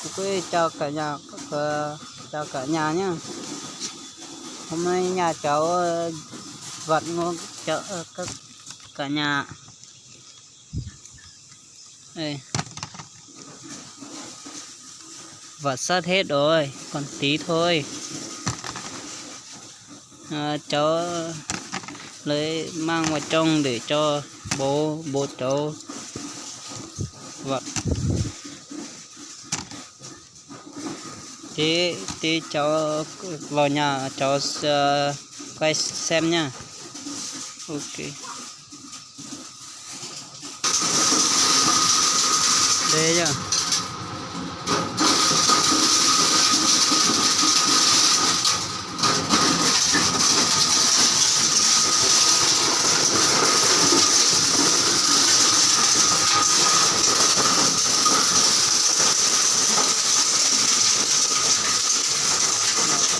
ok chào cả nhà, chào cả nhà nhá. Hôm nay nhà cháu vật ngon chợ cả nhà đây, vật sắp hết rồi, còn tí thôi. Cháu lấy mang vào trong để cho bố cháu vật. Tí cháu vào nhà cháu quay xem nha. Ok. Đây nhá.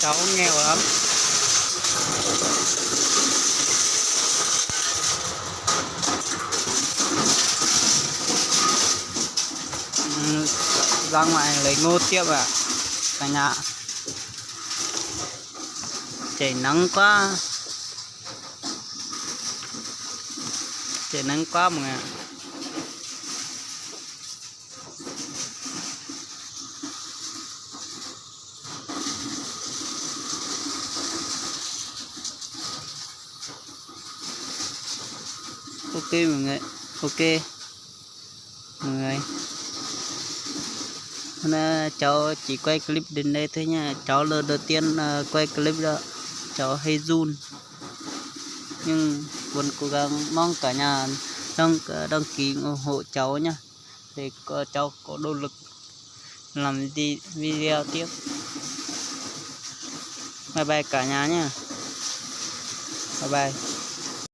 Cháu nghèo lắm. Ra ngoài lấy ngô tiếp ạ cả nhà. Trời nắng quá. Trời nắng quá mọi người ạ. Ok mọi người, ok mọi người. Hôm cháu chỉ quay clip đến đây thôi nha. Cháu lần đầu tiên quay clip đó, cháu hay run nhưng vẫn cố gắng mong cả nhà đăng ký ủng hộ cháu nha, để cháu có động lực làm video tiếp. Bye bye cả nhà nhé. Bye bye.